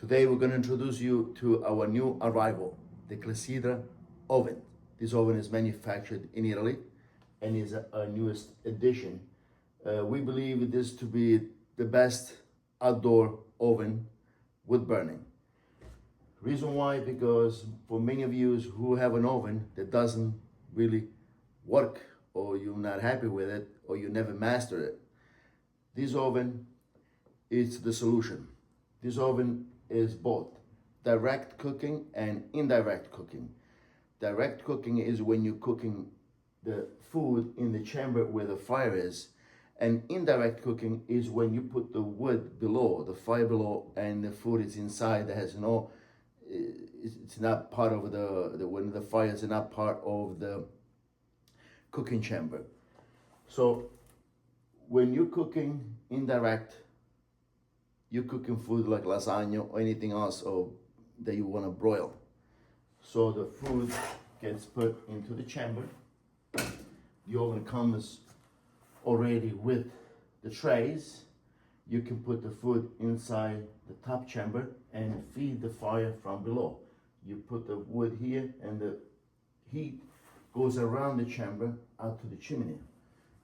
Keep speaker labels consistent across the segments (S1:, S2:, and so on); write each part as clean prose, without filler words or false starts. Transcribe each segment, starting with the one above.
S1: Today we're going to introduce you to our new arrival, the Clessidra oven. This oven is manufactured in Italy and is our newest addition. We believe this to be the best outdoor oven wood burning. Reason why? Because for many of you who have an oven that doesn't really work, or you're not happy with it, or you never mastered it, this oven is the solution. This oven is both direct cooking and indirect cooking. Direct cooking is when you're cooking the food in the chamber where the fire is, and indirect cooking is when you put the wood below, the fire below, and the food is inside that has no, it's not part of when the fire is not part of the cooking chamber. So when you're cooking indirect, you're cooking food like lasagna or anything else or that you want to broil. So the food gets put into the chamber. The oven comes already with the trays. You can put the food inside the top chamber and feed the fire from below. You put the wood here and the heat goes around the chamber out to the chimney.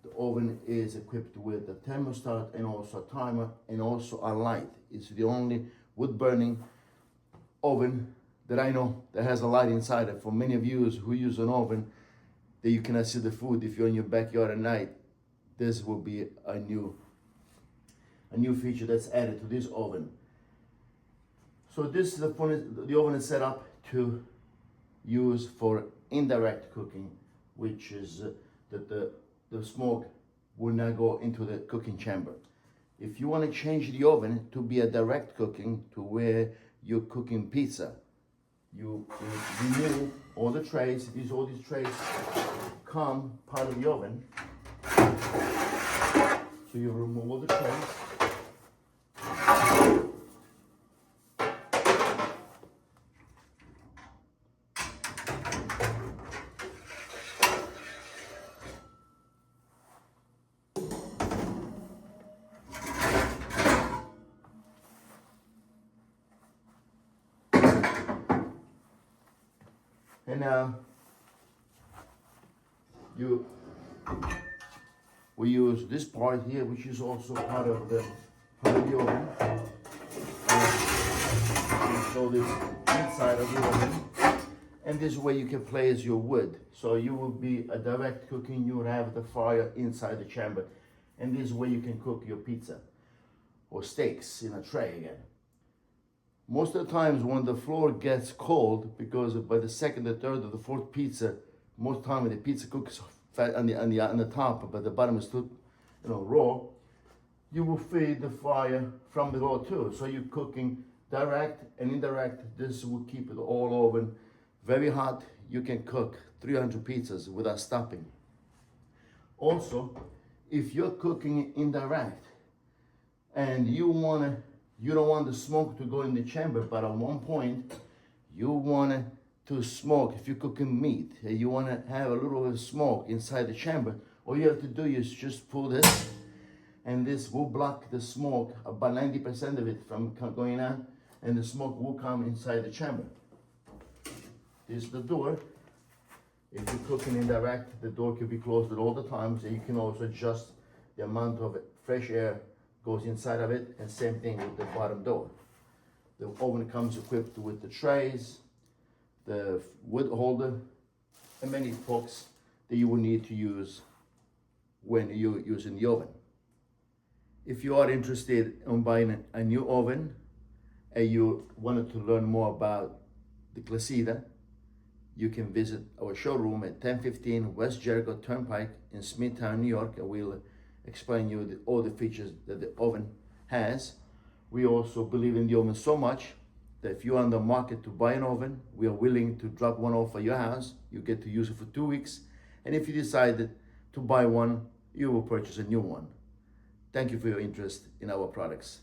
S1: The oven is equipped with a thermostat and also a timer and also a light. It's the only wood burning oven that I know that has a light inside it. For many of you who use an oven that you cannot see the food if you're in your backyard at night, this will be a new feature that's added to this oven. So this is the oven is set up to use for indirect cooking, which is that the smoke will not go into the cooking chamber. If you want to change the oven to be a direct cooking to where you're cooking pizza, you remove all the trays. All these trays come part of the oven. So you remove all the trays. And now we use this part here, which is also part of the oven. So this inside of the oven, and this way you can place your wood. So you will be a direct cooking. You will have the fire inside the chamber, and this way you can cook your pizza or steaks in a tray again. Most of the times when the floor gets cold, because by the second, the third, or the fourth pizza, most of the time the pizza cooks fat on the top, but the bottom is still, raw. You will feed the fire from below too. So you're cooking direct and indirect. This will keep it all oven very hot. You can cook 300 pizzas without stopping. Also, if you're cooking indirect and you don't want the smoke to go in the chamber, but at one point you want to smoke. If you're cooking meat and you want to have a little bit of smoke inside the chamber, all you have to do is just pull this, and this will block the smoke, about 90% of it from going on, and the smoke will come inside the chamber. This is the door. If you're cooking indirect, the door can be closed at all the time, so you can also adjust the amount of fresh air goes inside of it, and same thing with the bottom door. The oven comes equipped with the trays, the wood holder, and many hooks that you will need to use when you're using the oven. If you are interested in buying a new oven and you wanted to learn more about the Clessidra, you can visit our showroom at 1015 West Jericho Turnpike in Smithtown, New York, and we'll explain you all the features that the oven has. We also believe in the oven so much that if you're on the market to buy an oven, we are willing to drop one off at your house. You get to use it for 2 weeks. And if you decided to buy one, you will purchase a new one. Thank you for your interest in our products.